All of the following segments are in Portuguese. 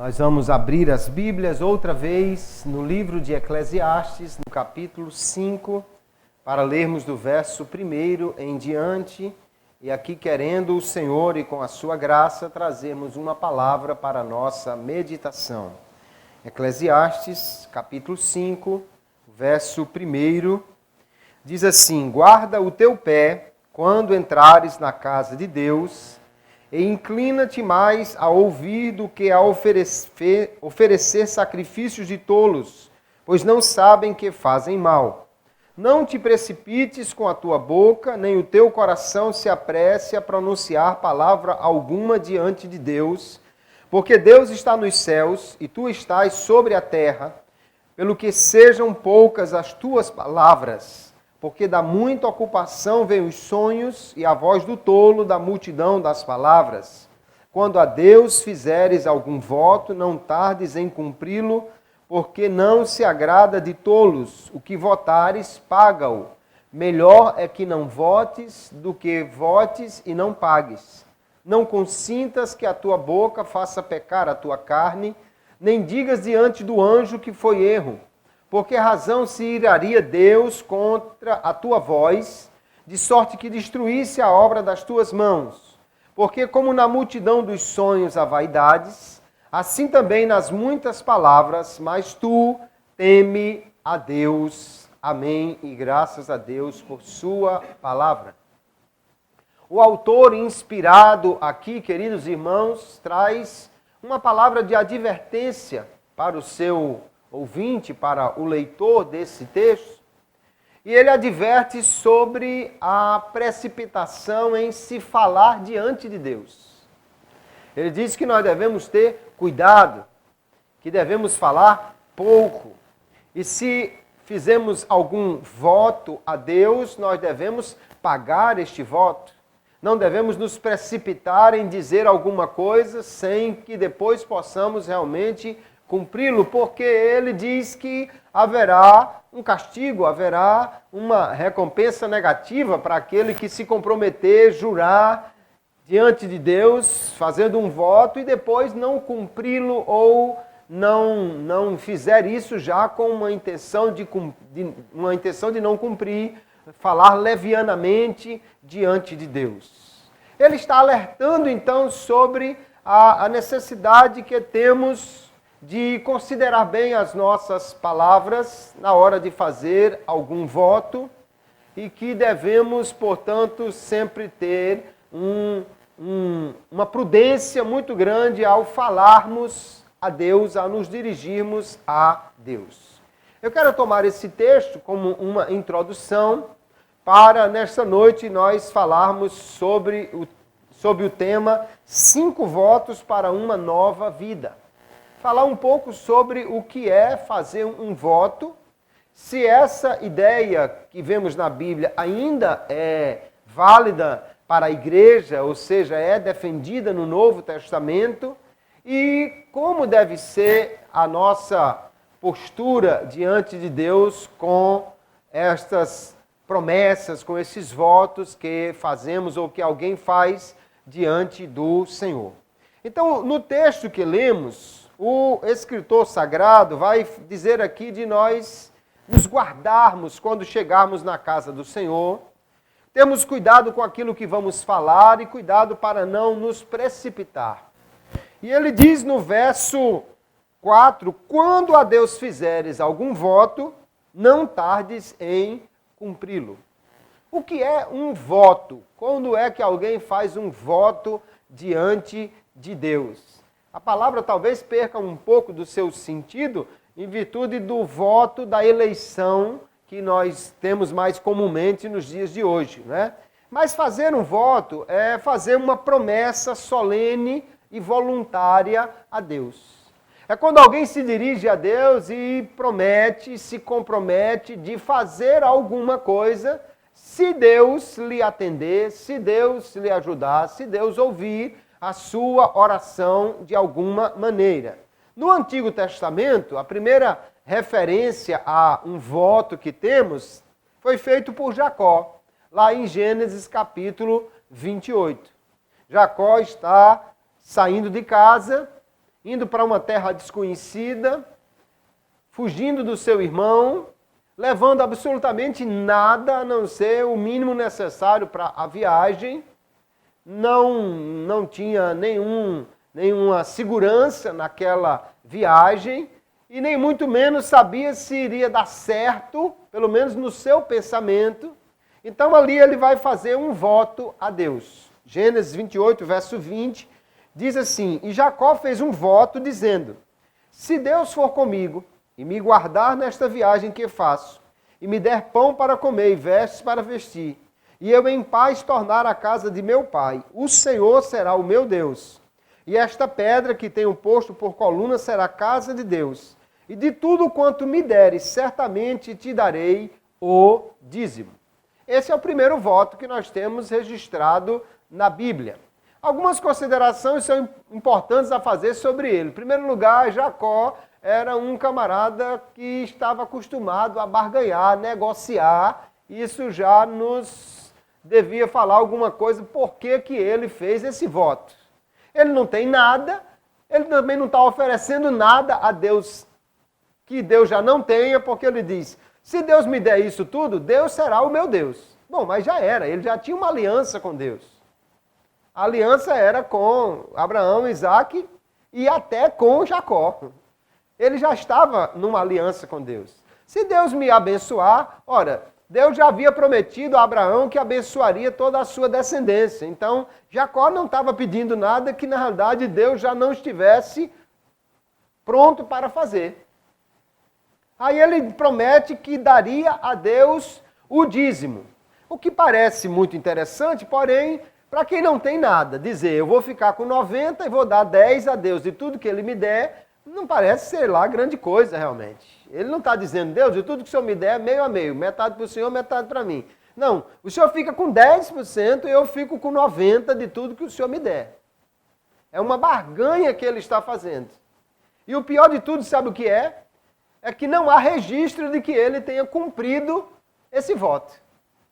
Nós vamos abrir as Bíblias outra vez no livro de Eclesiastes, no capítulo 5, para lermos do verso 1 em diante, e aqui querendo o Senhor e com a sua graça trazermos uma palavra para a nossa meditação. Eclesiastes, capítulo 5, verso 1, diz assim: guarda o teu pé quando entrares na casa de Deus, e inclina-te mais a ouvir do que a oferecer sacrifícios de tolos, pois não sabem que fazem mal. Não te precipites com a tua boca, nem o teu coração se apresse a pronunciar palavra alguma diante de Deus, porque Deus está nos céus e tu estás sobre a terra, pelo que sejam poucas as tuas palavras. Porque da muita ocupação vêm os sonhos, e a voz do tolo da multidão das palavras. Quando a Deus fizeres algum voto, não tardes em cumpri-lo, porque não se agrada de tolos. O que votares, paga-o. Melhor é que não votes do que votes e não pagues. Não consintas que a tua boca faça pecar a tua carne, nem digas diante do anjo que foi erro. Por que razão se iraria Deus contra a tua voz, de sorte que destruísse a obra das tuas mãos? Porque como na multidão dos sonhos há vaidades, assim também nas muitas palavras, mas tu teme a Deus. Amém. E graças a Deus por sua palavra. O autor inspirado aqui, queridos irmãos, traz uma palavra de advertência para o seu ouvinte, para o leitor desse texto, e ele adverte sobre a precipitação em se falar diante de Deus. Ele diz que nós devemos ter cuidado, que devemos falar pouco, e se fizermos algum voto a Deus, nós devemos pagar este voto. Não devemos nos precipitar em dizer alguma coisa sem que depois possamos realmente cumpri-lo, porque ele diz que haverá um castigo, haverá uma recompensa negativa para aquele que se comprometer, jurar diante de Deus, fazendo um voto e depois não cumpri-lo ou não fizer isso já com uma intenção de não cumprir, falar levianamente diante de Deus. Ele está alertando então sobre a necessidade que temos de considerar bem as nossas palavras na hora de fazer algum voto e que devemos, portanto, sempre ter uma prudência muito grande ao falarmos a Deus, ao nos dirigirmos a Deus. Eu quero tomar esse texto como uma introdução para, nesta noite, nós falarmos sobre o tema 5 votos para uma nova vida. Falar um pouco sobre o que é fazer um voto, se essa ideia que vemos na Bíblia ainda é válida para a igreja, ou seja, é defendida no Novo Testamento, e como deve ser a nossa postura diante de Deus com estas promessas, com esses votos que fazemos ou que alguém faz diante do Senhor. Então, no texto que lemos, o escritor sagrado vai dizer aqui de nós nos guardarmos quando chegarmos na casa do Senhor, termos cuidado com aquilo que vamos falar e cuidado para não nos precipitar. E ele diz no verso 4, quando a Deus fizeres algum voto, não tardes em cumpri-lo. O que é um voto? Quando é que alguém faz um voto diante de Deus? A palavra talvez perca um pouco do seu sentido em virtude do voto da eleição que nós temos mais comumente nos dias de hoje, né? Mas fazer um voto é fazer uma promessa solene e voluntária a Deus. É quando alguém se dirige a Deus e promete, se compromete de fazer alguma coisa, se Deus lhe atender, se Deus lhe ajudar, se Deus ouvir a sua oração de alguma maneira. No Antigo Testamento, a primeira referência a um voto que temos foi feito por Jacó, lá em Gênesis capítulo 28. Jacó está saindo de casa indo para uma terra desconhecida, fugindo do seu irmão, levando absolutamente nada a não ser o mínimo necessário para a viagem, não tinha nenhuma segurança naquela viagem e nem muito menos sabia se iria dar certo, pelo menos no seu pensamento. Então ali ele vai fazer um voto a Deus. Gênesis 28, verso 20, diz assim: E Jacó fez um voto dizendo: Se Deus for comigo e me guardar nesta viagem que faço, e me der pão para comer e vestes para vestir, e eu em paz tornar a casa de meu pai, o Senhor será o meu Deus. E esta pedra que tenho posto por coluna será a casa de Deus. E de tudo quanto me deres, certamente te darei o dízimo. Esse é o primeiro voto que nós temos registrado na Bíblia. Algumas considerações são importantes a fazer sobre ele. Em primeiro lugar, Jacó era um camarada que estava acostumado a barganhar, negociar. Isso já nos devia falar alguma coisa, por que ele fez esse voto. Ele não tem nada, ele também não está oferecendo nada a Deus que Deus já não tenha, porque ele diz: se Deus me der isso tudo, Deus será o meu Deus. Bom, mas já era, ele já tinha uma aliança com Deus. A aliança era com Abraão, Isaac e até com Jacó. Ele já estava numa aliança com Deus. Se Deus me abençoar, ora, Deus já havia prometido a Abraão que abençoaria toda a sua descendência. Então, Jacó não estava pedindo nada que, na realidade, Deus já não estivesse pronto para fazer. Aí ele promete que daria a Deus o dízimo. O que parece muito interessante, porém, para quem não tem nada, dizer eu vou ficar com 90 e vou dar 10 a Deus de tudo que ele me der, não parece ser lá grande coisa realmente. Ele não está dizendo: Deus, de tudo que o Senhor me der, meio a meio, metade para o Senhor, metade para mim. Não, o Senhor fica com 10% e eu fico com 90% de tudo que o Senhor me der. É uma barganha que ele está fazendo. E o pior de tudo, sabe o que é? É que não há registro de que ele tenha cumprido esse voto.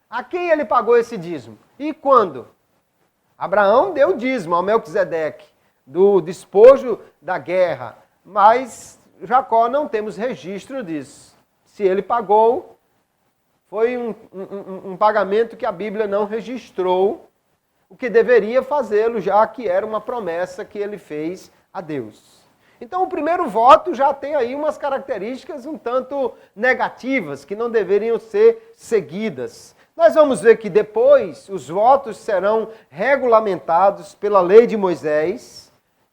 A quem ele pagou esse dízimo? E quando? Abraão deu dízimo ao Melquisedeque, do despojo da guerra, mas Jacó não temos registro disso. Se ele pagou, foi um pagamento que a Bíblia não registrou, o que deveria fazê-lo, já que era uma promessa que ele fez a Deus. Então o primeiro voto já tem aí umas características um tanto negativas, que não deveriam ser seguidas. Nós vamos ver que depois os votos serão regulamentados pela lei de Moisés,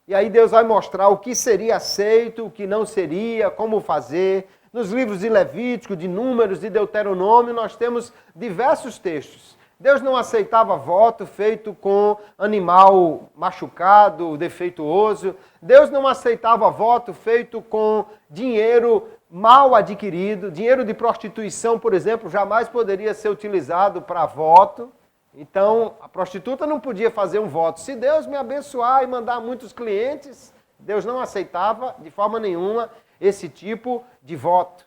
e aí Deus vai mostrar o que seria aceito, o que não seria, como fazer. Nos livros de Levítico, de Números, de Deuteronômio, nós temos diversos textos. Deus não aceitava voto feito com animal machucado, defeituoso. Deus não aceitava voto feito com dinheiro mal adquirido. Dinheiro de prostituição, por exemplo, jamais poderia ser utilizado para voto. Então, a prostituta não podia fazer um voto. Se Deus me abençoar e mandar muitos clientes, Deus não aceitava de forma nenhuma esse tipo de voto.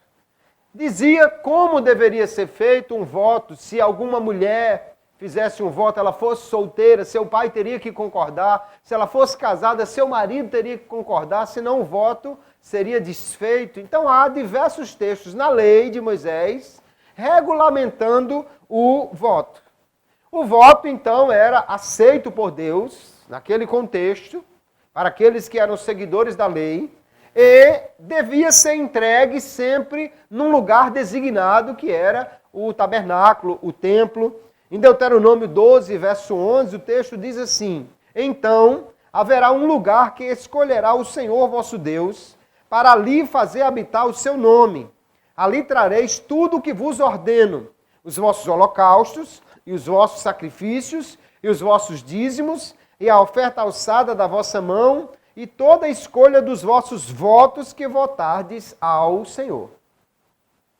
Dizia como deveria ser feito um voto. Se alguma mulher fizesse um voto, ela fosse solteira, seu pai teria que concordar. Se ela fosse casada, seu marido teria que concordar, senão o voto seria desfeito. Então há diversos textos na lei de Moisés regulamentando o voto. O voto, então, era aceito por Deus, naquele contexto, para aqueles que eram seguidores da lei, e devia ser entregue sempre num lugar designado, que era o tabernáculo, o templo. Em Deuteronômio 12, verso 11, o texto diz assim: Então haverá um lugar que escolherá o Senhor vosso Deus, para ali fazer habitar o seu nome. Ali trareis tudo o que vos ordeno, os vossos holocaustos, e os vossos sacrifícios, e os vossos dízimos, e a oferta alçada da vossa mão, e toda a escolha dos vossos votos que votardes ao Senhor.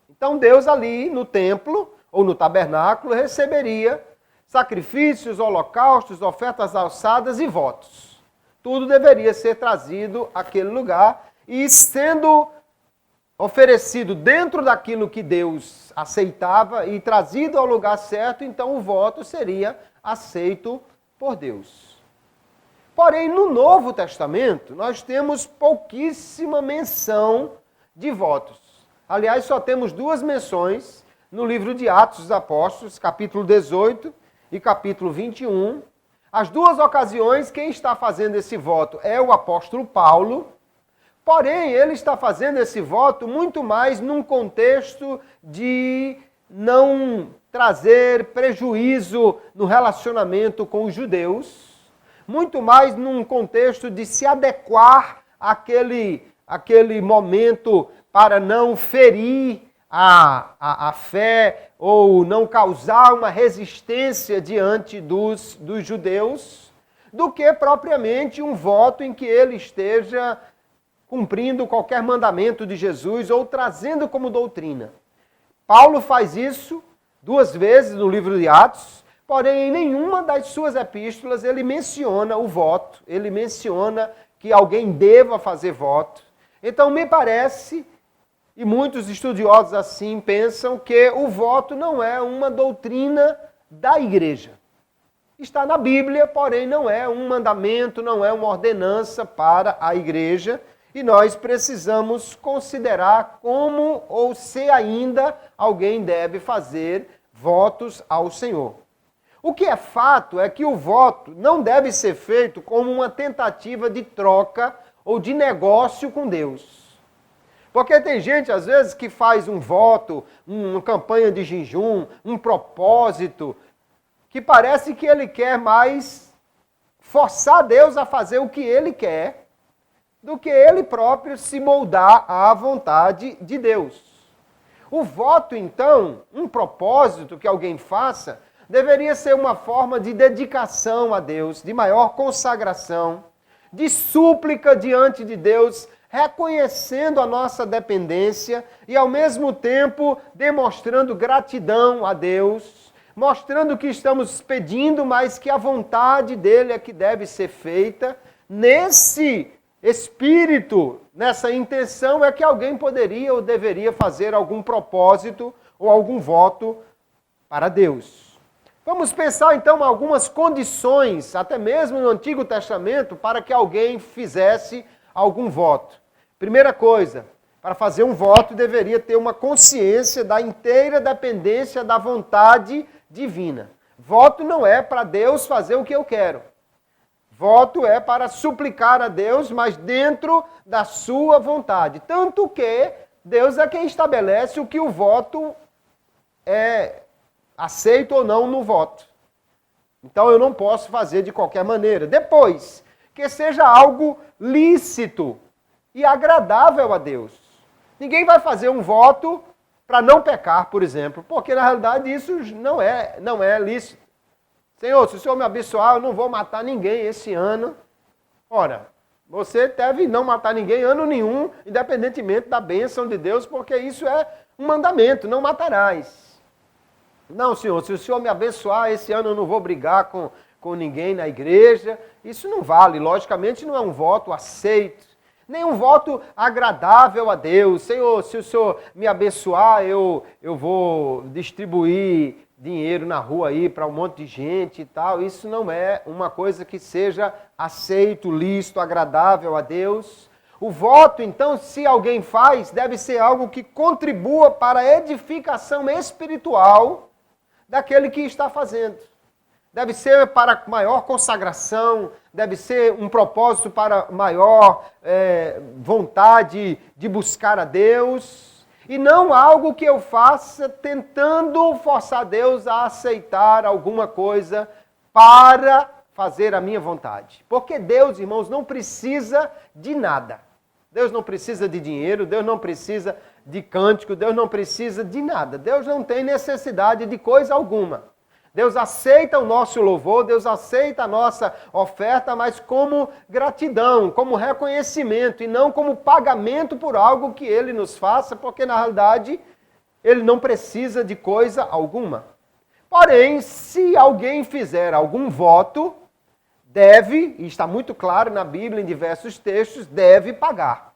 Então Deus ali no templo, ou no tabernáculo, receberia sacrifícios, holocaustos, ofertas alçadas e votos. Tudo deveria ser trazido àquele lugar, e sendo oferecido dentro daquilo que Deus aceitava e trazido ao lugar certo, então o voto seria aceito por Deus. Porém, no Novo Testamento, nós temos pouquíssima menção de votos. Aliás, só temos 2 menções no livro de Atos dos Apóstolos, capítulo 18 e capítulo 21. As 2 ocasiões, quem está fazendo esse voto é o apóstolo Paulo. Porém, ele está fazendo esse voto muito mais num contexto de não trazer prejuízo no relacionamento com os judeus, muito mais num contexto de se adequar àquele momento para não ferir a fé ou não causar uma resistência diante dos judeus, do que propriamente um voto em que ele esteja cumprindo qualquer mandamento de Jesus ou trazendo como doutrina. Paulo faz isso 2 vezes no livro de Atos, porém em nenhuma das suas epístolas ele menciona o voto, ele menciona que alguém deva fazer voto. Então me parece, e muitos estudiosos assim pensam, que o voto não é uma doutrina da igreja. Está na Bíblia, porém não é um mandamento, não é uma ordenança para a igreja, e nós precisamos considerar como ou se ainda alguém deve fazer votos ao Senhor. O que é fato é que o voto não deve ser feito como uma tentativa de troca ou de negócio com Deus. Porque tem gente, às vezes, que faz um voto, uma campanha de jejum, um propósito, que parece que ele quer mais forçar Deus a fazer o que ele quer, do que ele próprio se moldar à vontade de Deus. O voto, então, um propósito que alguém faça, deveria ser uma forma de dedicação a Deus, de maior consagração, de súplica diante de Deus, reconhecendo a nossa dependência e, ao mesmo tempo, demonstrando gratidão a Deus, mostrando que estamos pedindo, mas que a vontade dele é que deve ser feita. Nesse espírito, nessa intenção, é que alguém poderia ou deveria fazer algum propósito ou algum voto para Deus. Vamos pensar então em algumas condições, até mesmo no Antigo Testamento, para que alguém fizesse algum voto. Primeira coisa, para fazer um voto deveria ter uma consciência da inteira dependência da vontade divina. Voto não é para Deus fazer o que eu quero. Voto é para suplicar a Deus, mas dentro da sua vontade. Tanto que Deus é quem estabelece o que o voto é aceito ou não no voto. Então eu não posso fazer de qualquer maneira. Depois, que seja algo lícito e agradável a Deus. Ninguém vai fazer um voto para não pecar, por exemplo, porque na realidade isso não é lícito. Senhor, se o Senhor me abençoar, eu não vou matar ninguém esse ano. Ora, você deve não matar ninguém ano nenhum, independentemente da bênção de Deus, porque isso é um mandamento, não matarás. Não, Senhor, se o Senhor me abençoar, esse ano eu não vou brigar com ninguém na igreja. Isso não vale, logicamente não é um voto aceito, nem um voto agradável a Deus. Senhor, se o Senhor me abençoar, eu vou distribuir dinheiro na rua aí para um monte de gente e tal. Isso não é uma coisa que seja aceito, lícito, agradável a Deus. O voto, então, se alguém faz, deve ser algo que contribua para a edificação espiritual daquele que está fazendo. Deve ser para maior consagração, deve ser um propósito para maior vontade de buscar a Deus. E não algo que eu faça tentando forçar Deus a aceitar alguma coisa para fazer a minha vontade. Porque Deus, irmãos, não precisa de nada. Deus não precisa de dinheiro, Deus não precisa de cântico, Deus não precisa de nada. Deus não tem necessidade de coisa alguma. Deus aceita o nosso louvor, Deus aceita a nossa oferta, mas como gratidão, como reconhecimento e não como pagamento por algo que Ele nos faça, porque na realidade Ele não precisa de coisa alguma. Porém, se alguém fizer algum voto, deve, e está muito claro na Bíblia, em diversos textos, deve pagar.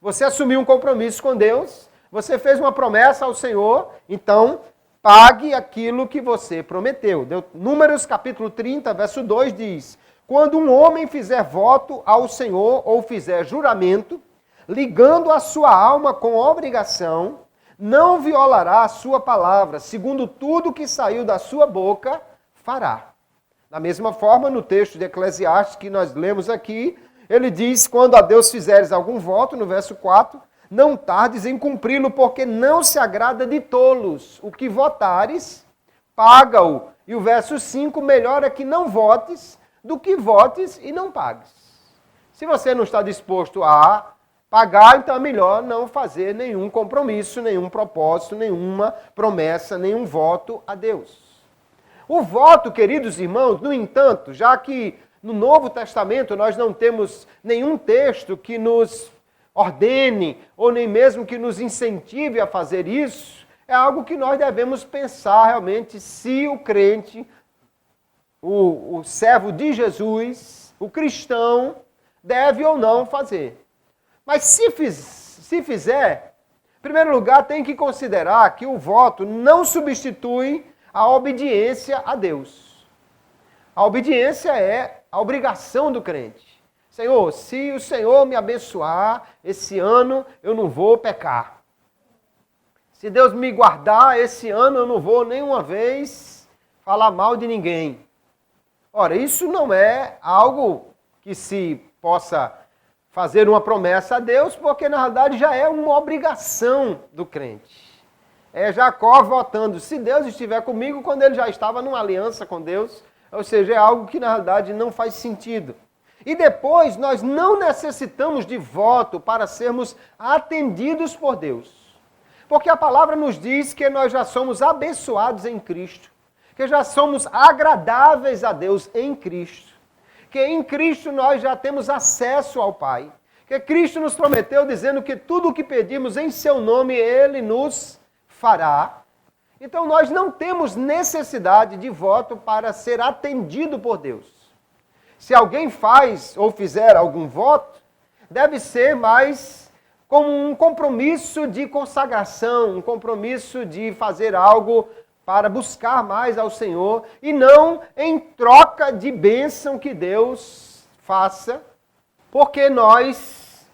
Você assumiu um compromisso com Deus, você fez uma promessa ao Senhor, então pague aquilo que você prometeu. Números capítulo 30, verso 2 diz: quando um homem fizer voto ao Senhor ou fizer juramento, ligando a sua alma com obrigação, não violará a sua palavra, segundo tudo que saiu da sua boca, fará. Da mesma forma, no texto de Eclesiastes que nós lemos aqui, ele diz, quando a Deus fizeres algum voto, no verso 4, não tardes em cumpri-lo, porque não se agrada de tolos. O que votares, paga-o. E o verso 5, melhor é que não votes, do que votes e não pagues. Se você não está disposto a pagar, então é melhor não fazer nenhum compromisso, nenhum propósito, nenhuma promessa, nenhum voto a Deus. O voto, queridos irmãos, no entanto, já que no Novo Testamento nós não temos nenhum texto que nos ordene ou nem mesmo que nos incentive a fazer isso, é algo que nós devemos pensar realmente se o crente, o servo de Jesus, o cristão, deve ou não fazer. Mas se fizer, em primeiro lugar, tem que considerar que o voto não substitui a obediência a Deus. A obediência é a obrigação do crente. Senhor, se o Senhor me abençoar, esse ano eu não vou pecar. Se Deus me guardar, esse ano eu não vou nenhuma vez falar mal de ninguém. Ora, isso não é algo que se possa fazer uma promessa a Deus, porque na realidade já é uma obrigação do crente. É Jacó votando, se Deus estiver comigo, quando ele já estava numa aliança com Deus, ou seja, é algo que na realidade não faz sentido. E depois, nós não necessitamos de voto para sermos atendidos por Deus. Porque a palavra nos diz que nós já somos abençoados em Cristo, que já somos agradáveis a Deus em Cristo, que em Cristo nós já temos acesso ao Pai, que Cristo nos prometeu dizendo que tudo o que pedimos em seu nome, Ele nos fará. Então nós não temos necessidade de voto para ser atendido por Deus. Se alguém faz ou fizer algum voto, deve ser mais como um compromisso de consagração, um compromisso de fazer algo para buscar mais ao Senhor e não em troca de bênção que Deus faça, porque nós,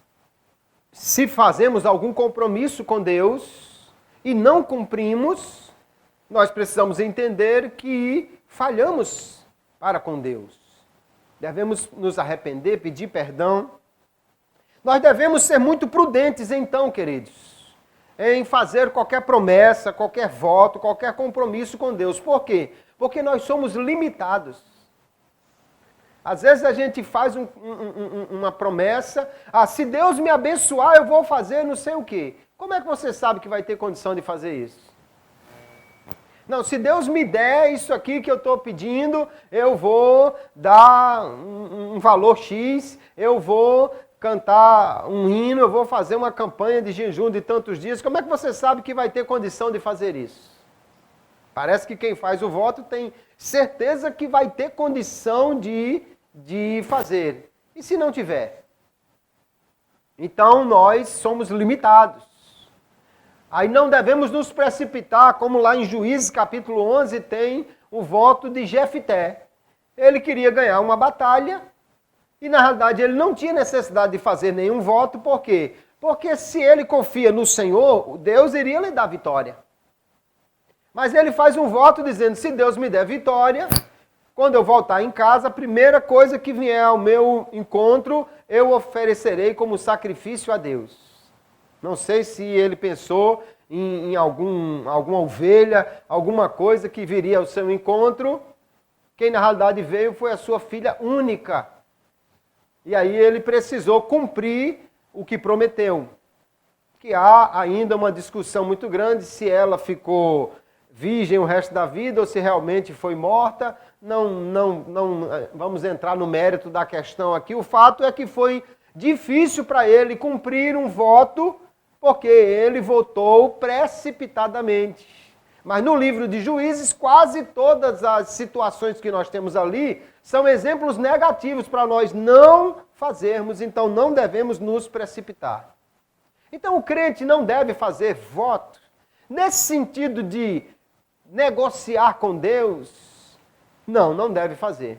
se fazemos algum compromisso com Deus e não cumprimos, nós precisamos entender que falhamos para com Deus. Devemos nos arrepender, pedir perdão. Nós devemos ser muito prudentes, então, queridos, em fazer qualquer promessa, qualquer voto, qualquer compromisso com Deus. Por quê? Porque nós somos limitados. Às vezes a gente faz uma promessa, se Deus me abençoar, eu vou fazer não sei o quê. Como é que você sabe que vai ter condição de fazer isso? Não, se Deus me der isso aqui que eu estou pedindo, eu vou dar um valor X, eu vou cantar um hino, eu vou fazer uma campanha de jejum de tantos dias. Como é que você sabe que vai ter condição de fazer isso? Parece que quem faz o voto tem certeza que vai ter condição de fazer. E se não tiver? Então nós somos limitados. Aí não devemos nos precipitar, como lá em Juízes capítulo 11 tem o voto de Jefté. Ele queria ganhar uma batalha e na realidade ele não tinha necessidade de fazer nenhum voto. Por quê? Porque se ele confia no Senhor, Deus iria lhe dar vitória. Mas ele faz um voto dizendo, se Deus me der vitória, quando eu voltar em casa, a primeira coisa que vier ao meu encontro, eu oferecerei como sacrifício a Deus. Não sei se ele pensou em alguma ovelha, alguma coisa que viria ao seu encontro. Quem na realidade veio foi a sua filha única. E aí ele precisou cumprir o que prometeu. Que há ainda uma discussão muito grande se ela ficou virgem o resto da vida ou se realmente foi morta. Não vamos entrar no mérito da questão aqui. O fato é que foi difícil para ele cumprir um voto porque ele votou precipitadamente. Mas no livro de Juízes, quase todas as situações que nós temos ali são exemplos negativos para nós não fazermos, então não devemos nos precipitar. Então o crente não deve fazer voto nesse sentido de negociar com Deus. Não deve fazer.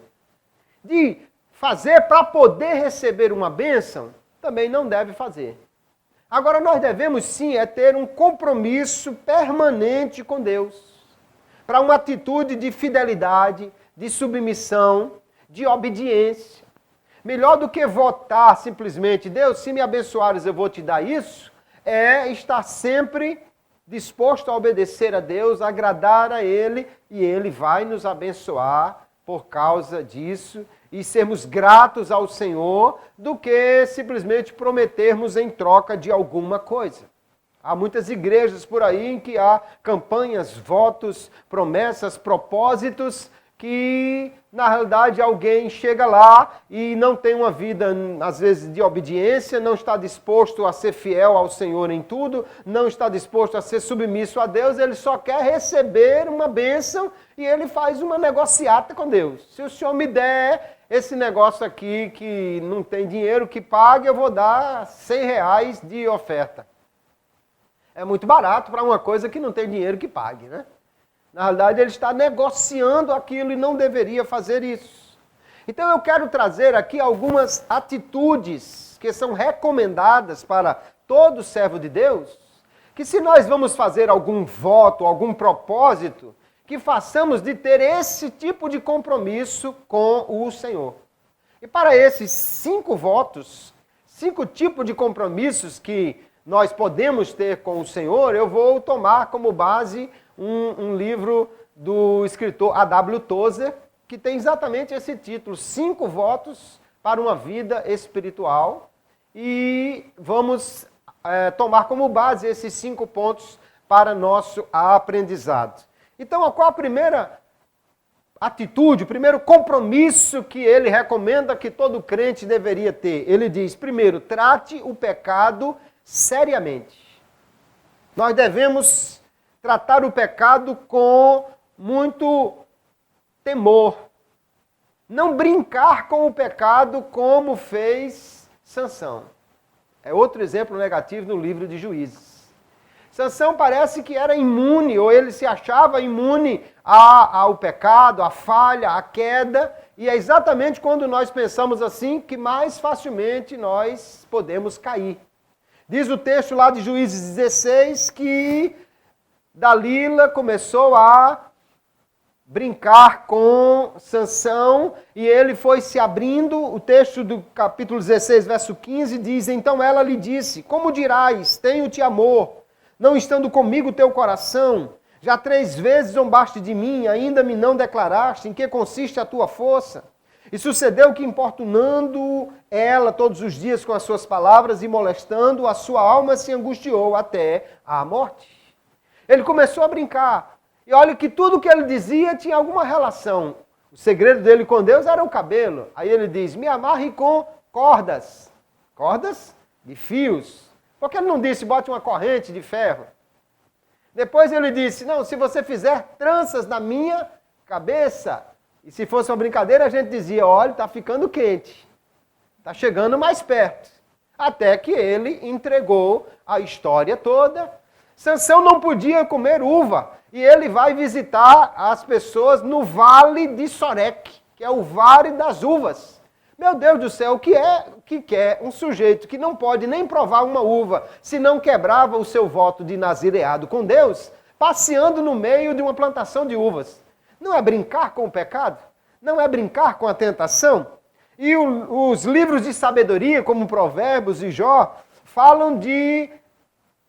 De fazer para poder receber uma bênção, também não deve fazer. Agora, nós devemos sim ter um compromisso permanente com Deus, para uma atitude de fidelidade, de submissão, de obediência. Melhor do que votar simplesmente, Deus, se me abençoares eu vou te dar isso, é estar sempre disposto a obedecer a Deus, agradar a Ele, e Ele vai nos abençoar por causa disso, e sermos gratos ao Senhor, do que simplesmente prometermos em troca de alguma coisa. Há muitas igrejas por aí em que há campanhas, votos, promessas, propósitos, que na realidade alguém chega lá e não tem uma vida, às vezes, de obediência, não está disposto a ser fiel ao Senhor em tudo, não está disposto a ser submisso a Deus, ele só quer receber uma bênção e ele faz uma negociata com Deus. Se o Senhor me der esse negócio aqui que não tem dinheiro que pague, eu vou dar R$100 de oferta. É muito barato para uma coisa que não tem dinheiro que pague, né? Na realidade, ele está negociando aquilo e não deveria fazer isso. Então, eu quero trazer aqui algumas atitudes que são recomendadas para todo servo de Deus, que se nós vamos fazer algum voto, algum propósito, que façamos de ter esse tipo de compromisso com o Senhor. E para esses 5 votos, 5 tipos de compromissos que nós podemos ter com o Senhor, eu vou tomar como base um livro do escritor A.W. Tozer, que tem exatamente esse título, 5 votos para uma vida espiritual. E vamos tomar como base esses 5 pontos para nosso aprendizado. Então, qual a primeira atitude, o primeiro compromisso que ele recomenda que todo crente deveria ter? Ele diz, primeiro, trate o pecado seriamente. Nós devemos tratar o pecado com muito temor. Não brincar com o pecado como fez Sansão. É outro exemplo negativo no livro de Juízes. Sansão parece que era imune, ou ele se achava imune ao pecado, à falha, à queda, e é exatamente quando nós pensamos assim que mais facilmente nós podemos cair. Diz o texto lá de Juízes 16 que Dalila começou a brincar com Sansão e ele foi se abrindo. O texto do capítulo 16, verso 15 diz, então ela lhe disse, como dirás, tenho-te amor, não estando comigo teu coração? Já 3 vezes zombaste de mim, ainda me não declaraste em que consiste a tua força? E sucedeu que, importunando ela todos os dias com as suas palavras e molestando, a sua alma se angustiou até a morte. Ele começou a brincar. E olha que tudo que ele dizia tinha alguma relação. O segredo dele com Deus era o cabelo. Aí ele diz, me amarre com cordas. Cordas de fios. Por que ele não disse, bote uma corrente de ferro? Depois ele disse, não, se você fizer tranças na minha cabeça. E se fosse uma brincadeira, a gente dizia, olha, está ficando quente. Está chegando mais perto. Até que ele entregou a história toda. Sansão não podia comer uva. E ele vai visitar as pessoas no Vale de Sorek, que é o Vale das Uvas. Meu Deus do céu, o que quer um sujeito que não pode nem provar uma uva, se não quebrava o seu voto de nazireado com Deus, passeando no meio de uma plantação de uvas? Não é brincar com o pecado? Não é brincar com a tentação? E os livros de sabedoria, como Provérbios e Jó, falam de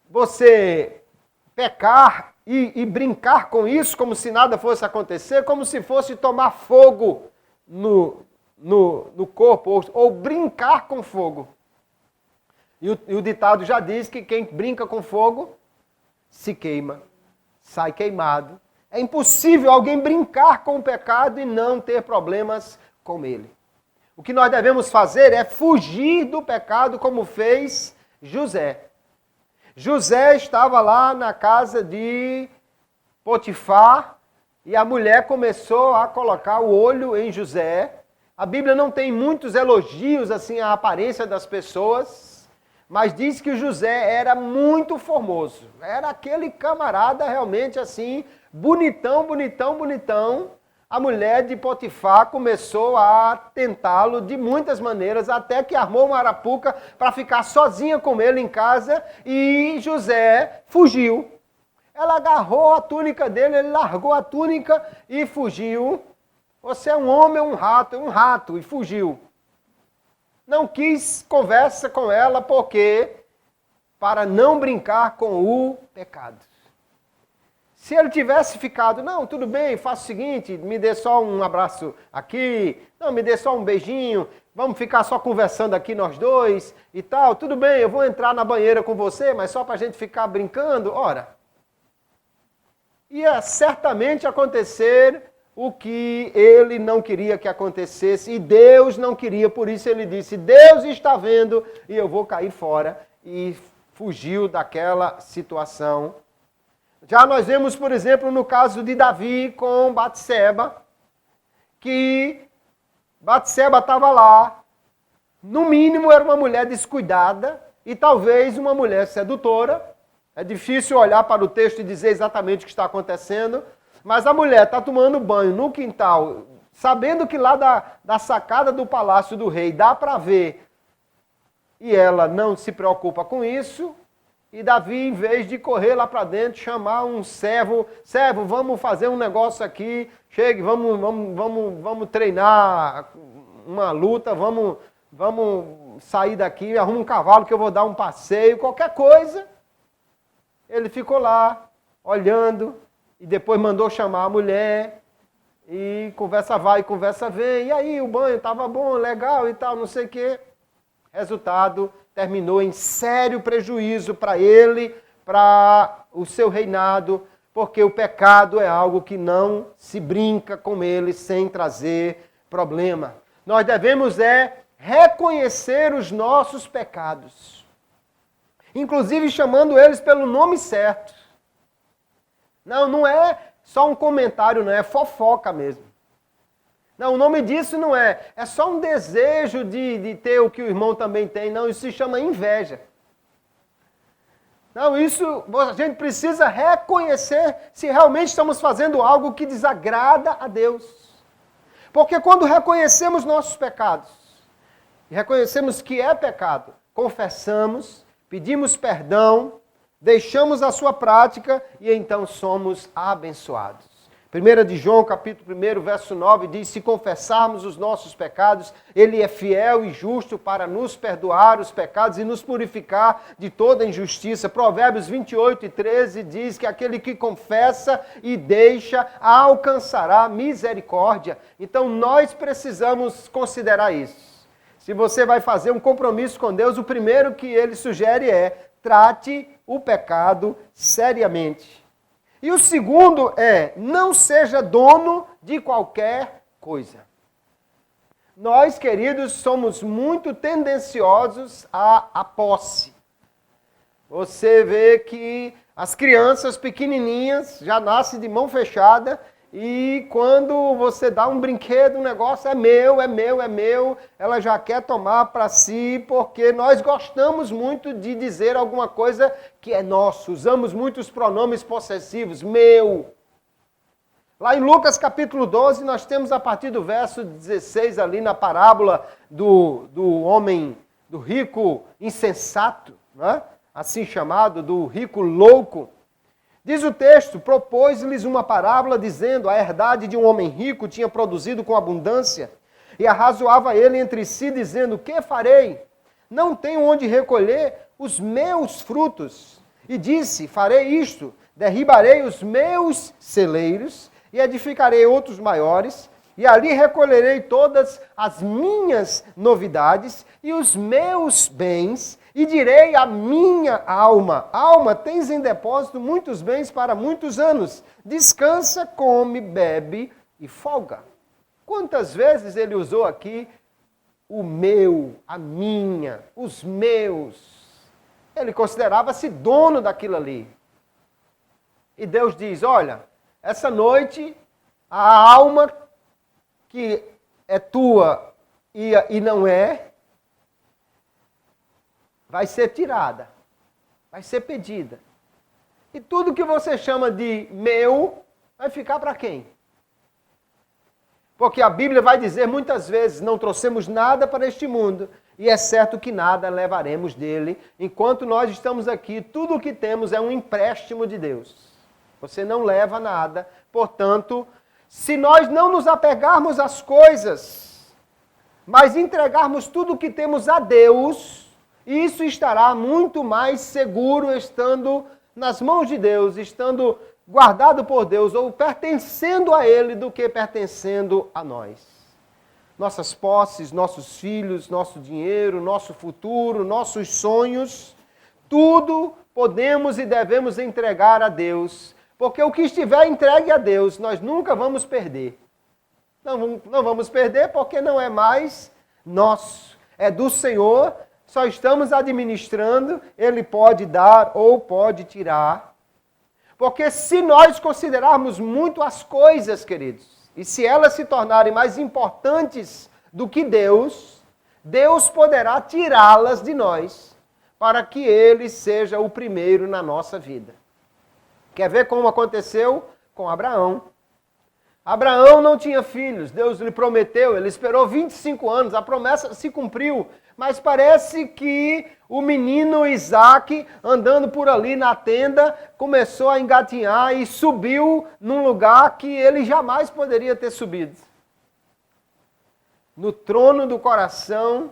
você pecar e brincar com isso como se nada fosse acontecer, como se fosse tomar fogo no corpo, ou brincar com fogo. E o ditado já diz que quem brinca com fogo se queima, sai queimado. É impossível alguém brincar com o pecado e não ter problemas com ele. O que nós devemos fazer é fugir do pecado como fez José. José estava lá na casa de Potifar e a mulher começou a colocar o olho em José. A Bíblia não tem muitos elogios assim à aparência das pessoas, mas diz que José era muito formoso. Era aquele camarada realmente assim, bonitão, bonitão, bonitão, a mulher de Potifar começou a tentá-lo de muitas maneiras, até que armou uma arapuca para ficar sozinha com ele em casa e José fugiu. Ela agarrou a túnica dele, ele largou a túnica e fugiu. Você é um homem ou um rato, e fugiu. Não quis conversa com ela, porque para não brincar com o pecado. Se ele tivesse ficado, não, tudo bem, faça o seguinte, me dê só um abraço aqui, não, me dê só um beijinho, vamos ficar só conversando aqui nós dois e tal, tudo bem, eu vou entrar na banheira com você, mas só para a gente ficar brincando, ora. Ia certamente acontecer o que ele não queria que acontecesse e Deus não queria, por isso ele disse, Deus está vendo e eu vou cair fora, e fugiu daquela situação. Já nós vemos, por exemplo, no caso de Davi com Batseba, que Batseba estava lá, no mínimo era uma mulher descuidada e talvez uma mulher sedutora. É difícil olhar para o texto e dizer exatamente o que está acontecendo, mas a mulher está tomando banho no quintal, sabendo que lá da sacada do palácio do rei dá para ver, e ela não se preocupa com isso. E Davi, em vez de correr lá para dentro, chamar um servo, vamos fazer um negócio aqui, chegue, vamos treinar uma luta, vamos sair daqui, arruma um cavalo que eu vou dar um passeio, qualquer coisa. Ele ficou lá, olhando, e depois mandou chamar a mulher, e conversa vai, conversa vem, e aí o banho estava bom, legal e tal, não sei o quê. Resultado, terminou em sério prejuízo para ele, para o seu reinado, porque o pecado é algo que não se brinca com ele sem trazer problema. Nós devemos reconhecer os nossos pecados, inclusive chamando eles pelo nome certo. Não é só um comentário, não é fofoca mesmo. Não, o nome disso não é só um desejo de ter o que o irmão também tem. Não, isso se chama inveja. Não, isso a gente precisa reconhecer se realmente estamos fazendo algo que desagrada a Deus. Porque quando reconhecemos nossos pecados, e reconhecemos que é pecado, confessamos, pedimos perdão, deixamos a sua prática e então somos abençoados. 1 de João, capítulo 1, verso 9, diz, se confessarmos os nossos pecados, Ele é fiel e justo para nos perdoar os pecados e nos purificar de toda injustiça. Provérbios 28 e 13 diz que aquele que confessa e deixa alcançará misericórdia. Então nós precisamos considerar isso. Se você vai fazer um compromisso com Deus, o primeiro que Ele sugere é, trate o pecado seriamente. E o segundo é, não seja dono de qualquer coisa. Nós, queridos, somos muito tendenciosos à posse. Você vê que as crianças pequenininhas já nascem de mão fechada e quando você dá um brinquedo, um negócio é meu, ela já quer tomar para si, porque nós gostamos muito de dizer alguma coisa que é nosso. Usamos muitos pronomes possessivos, meu. Lá em Lucas capítulo 12, nós temos a partir do verso 16 ali na parábola do homem, do rico insensato, né? Assim chamado, do rico louco. Diz o texto, propôs-lhes uma parábola dizendo, a herdade de um homem rico tinha produzido com abundância, e arrazoava ele entre si, dizendo, que farei? Não tenho onde recolher os meus frutos. E disse, farei isto, derribarei os meus celeiros, e edificarei outros maiores, e ali recolherei todas as minhas novidades, e os meus bens, e direi à minha alma, alma, tens em depósito muitos bens para muitos anos, descansa, come, bebe e folga. Quantas vezes ele usou aqui o meu, a minha, os meus? Ele considerava-se dono daquilo ali. E Deus diz, olha, essa noite a alma que é tua e não é, vai ser tirada, vai ser pedida. E tudo que você chama de meu, vai ficar para quem? Porque a Bíblia vai dizer muitas vezes, não trouxemos nada para este mundo, e é certo que nada levaremos dele. Enquanto nós estamos aqui, tudo o que temos é um empréstimo de Deus. Você não leva nada, portanto, se nós não nos apegarmos às coisas, mas entregarmos tudo o que temos a Deus, isso estará muito mais seguro estando nas mãos de Deus, estando guardado por Deus ou pertencendo a Ele do que pertencendo a nós. Nossas posses, nossos filhos, nosso dinheiro, nosso futuro, nossos sonhos, tudo podemos e devemos entregar a Deus, porque o que estiver entregue a Deus, nós nunca vamos perder. Não vamos perder porque não é mais nosso, é do Senhor, só estamos administrando, Ele pode dar ou pode tirar. Porque se nós considerarmos muito as coisas, queridos, e se elas se tornarem mais importantes do que Deus, Deus poderá tirá-las de nós, para que Ele seja o primeiro na nossa vida. Quer ver como aconteceu com Abraão? Abraão não tinha filhos, Deus lhe prometeu, ele esperou 25 anos, a promessa se cumpriu, mas parece que o menino Isaac, andando por ali na tenda, começou a engatinhar e subiu num lugar que ele jamais poderia ter subido. No trono do coração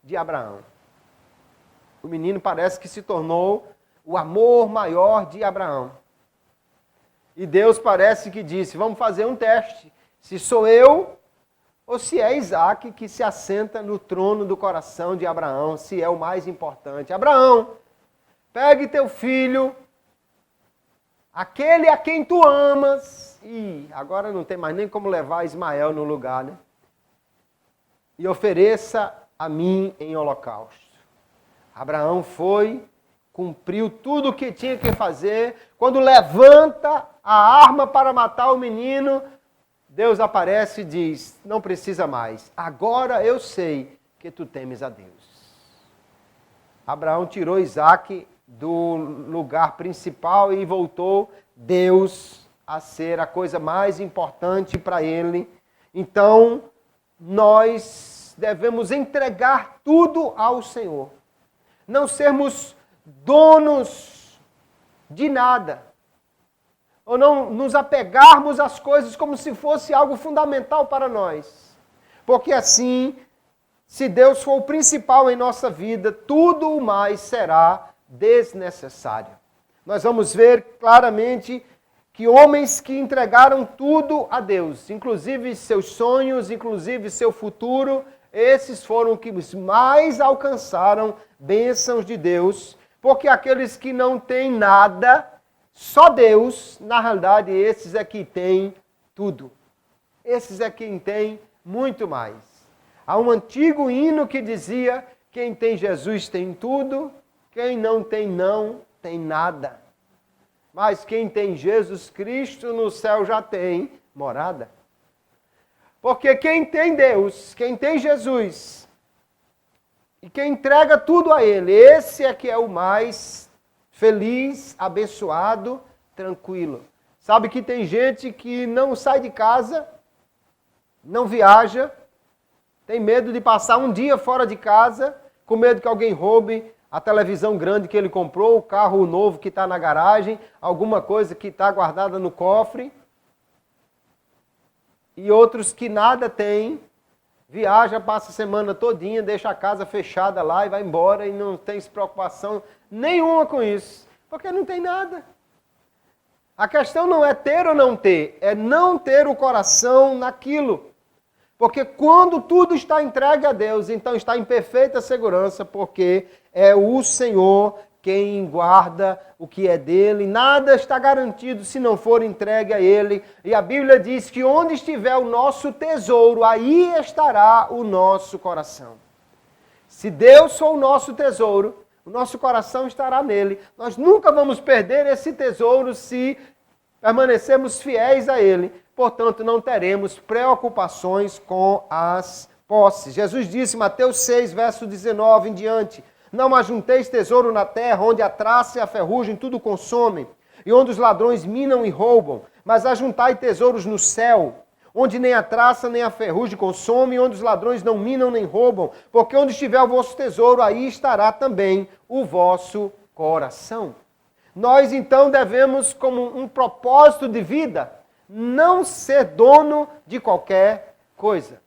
de Abraão. O menino parece que se tornou o amor maior de Abraão. E Deus parece que disse, vamos fazer um teste, se sou eu ou se é Isaac que se assenta no trono do coração de Abraão, se é o mais importante. Abraão, pegue teu filho, aquele a quem tu amas, e agora não tem mais nem como levar Ismael no lugar, né? E ofereça a mim em holocausto. Abraão foi, cumpriu tudo o que tinha que fazer. Quando levanta a arma para matar o menino, Deus aparece e diz, não precisa mais. Agora eu sei que tu temes a Deus. Abraão tirou Isaac do lugar principal e voltou Deus a ser a coisa mais importante para ele. Então, nós devemos entregar tudo ao Senhor. Não sermos donos de nada. Ou não nos apegarmos às coisas como se fosse algo fundamental para nós. Porque assim, se Deus for o principal em nossa vida, tudo o mais será desnecessário. Nós vamos ver claramente que homens que entregaram tudo a Deus, inclusive seus sonhos, inclusive seu futuro, esses foram os que mais alcançaram bênçãos de Deus, porque aqueles que não têm nada, só Deus, na realidade, esses é que têm tudo. Esses é quem tem muito mais. Há um antigo hino que dizia, quem tem Jesus tem tudo, quem não tem nada. Mas quem tem Jesus Cristo no céu já tem morada. Porque quem tem Deus, quem tem Jesus, e quem entrega tudo a Ele, esse é que é o mais feliz, abençoado, tranquilo. Sabe que tem gente que não sai de casa, não viaja, tem medo de passar um dia fora de casa, com medo que alguém roube a televisão grande que ele comprou, o carro novo que está na garagem, alguma coisa que está guardada no cofre. E outros que nada têm, viaja, passa a semana todinha, deixa a casa fechada lá e vai embora e não tem preocupação nenhuma com isso, porque não tem nada. A questão não é ter ou não ter, é não ter o coração naquilo. Porque quando tudo está entregue a Deus, então está em perfeita segurança, porque é o Senhor quem guarda o que é dele. Nada está garantido se não for entregue a Ele. E a Bíblia diz que onde estiver o nosso tesouro, aí estará o nosso coração. Se Deus for o nosso tesouro, o nosso coração estará nele. Nós nunca vamos perder esse tesouro se permanecermos fiéis a Ele. Portanto, não teremos preocupações com as posses. Jesus disse, Mateus 6, verso 19 em diante, não ajunteis tesouro na terra, onde a traça e a ferrugem tudo consomem, e onde os ladrões minam e roubam, mas ajuntai tesouros no céu, onde nem a traça nem a ferrugem consome, onde os ladrões não minam nem roubam, porque onde estiver o vosso tesouro, aí estará também o vosso coração. Nós então devemos, como um propósito de vida, não ser dono de qualquer coisa.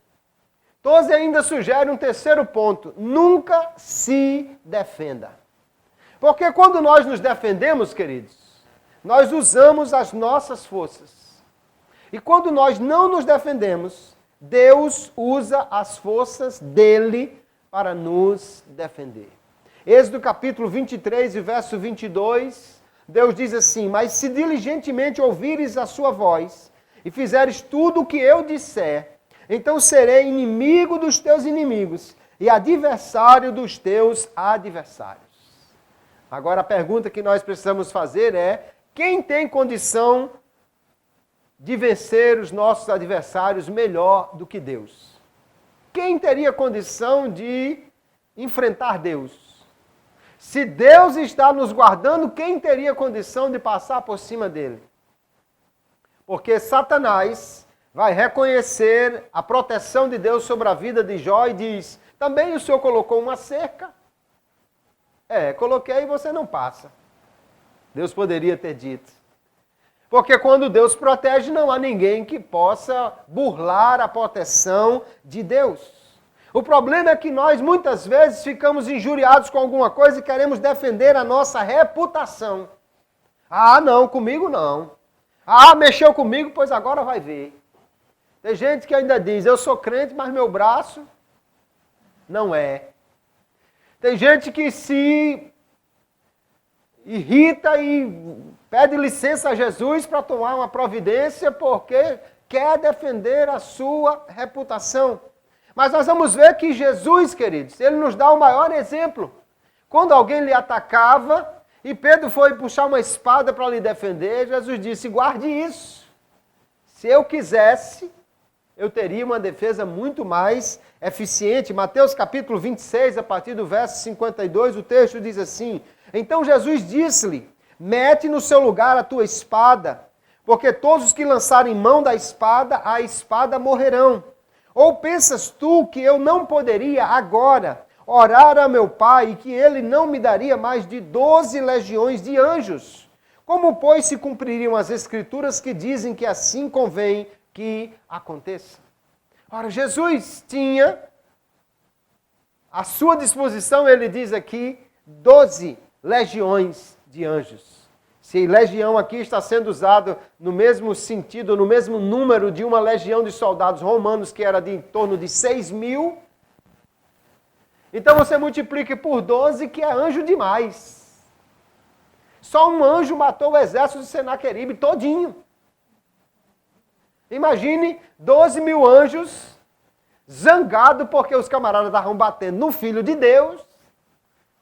Toze ainda sugere um terceiro ponto: nunca se defenda. Porque quando nós nos defendemos, queridos, nós usamos as nossas forças. E quando nós não nos defendemos, Deus usa as forças dele para nos defender. Êxodo capítulo 23 e verso 22, Deus diz assim: mas se diligentemente ouvires a sua voz e fizeres tudo o que eu disser, então serei inimigo dos teus inimigos e adversário dos teus adversários. Agora a pergunta que nós precisamos fazer é: quem tem condição de vencer os nossos adversários melhor do que Deus? Quem teria condição de enfrentar Deus? Se Deus está nos guardando, quem teria condição de passar por cima dele? Porque Satanás vai reconhecer a proteção de Deus sobre a vida de Jó e diz: também o Senhor colocou uma cerca? Coloquei e você não passa. Deus poderia ter dito. Porque quando Deus protege, não há ninguém que possa burlar a proteção de Deus. O problema é que nós muitas vezes ficamos injuriados com alguma coisa e queremos defender a nossa reputação. Ah, não, comigo não. Ah, mexeu comigo, pois agora vai ver. Tem gente que ainda diz: eu sou crente, mas meu braço não é. Tem gente que se irrita e pede licença a Jesus para tomar uma providência porque quer defender a sua reputação. Mas nós vamos ver que Jesus, queridos, ele nos dá o maior exemplo. Quando alguém lhe atacava e Pedro foi puxar uma espada para lhe defender, Jesus disse: guarde isso. Se eu quisesse, eu teria uma defesa muito mais eficiente. Mateus capítulo 26, a partir do verso 52, o texto diz assim: então Jesus disse-lhe: mete no seu lugar a tua espada, porque todos os que lançarem mão da espada, a espada morrerão. Ou pensas tu que eu não poderia agora orar a meu Pai e que ele não me daria mais de 12 legiões de anjos? Como, pois, se cumpririam as Escrituras que dizem que assim convém que aconteça? Ora, Jesus tinha à sua disposição, ele diz aqui, 12 legiões de anjos. Se legião aqui está sendo usado no mesmo sentido, no mesmo número de uma legião de soldados romanos, que era de em torno de 6.000, então você multiplique por 12, que é anjo demais. Só um anjo matou o exército de Senaqueribe todinho. Imagine 12.000 anjos zangados porque os camaradas estavam batendo no Filho de Deus.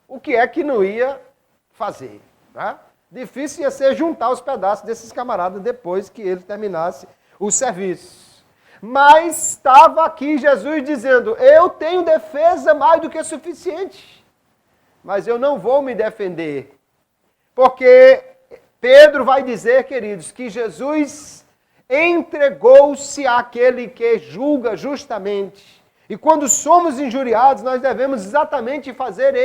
O que é que não ia fazer? Né? Difícil ia ser juntar os pedaços desses camaradas depois que ele terminasse o serviço. Mas estava aqui Jesus dizendo: eu tenho defesa mais do que suficiente, mas eu não vou me defender. Porque Pedro vai dizer, queridos, que Jesus entregou-se àquele que julga justamente. E quando somos injuriados, nós devemos exatamente fazer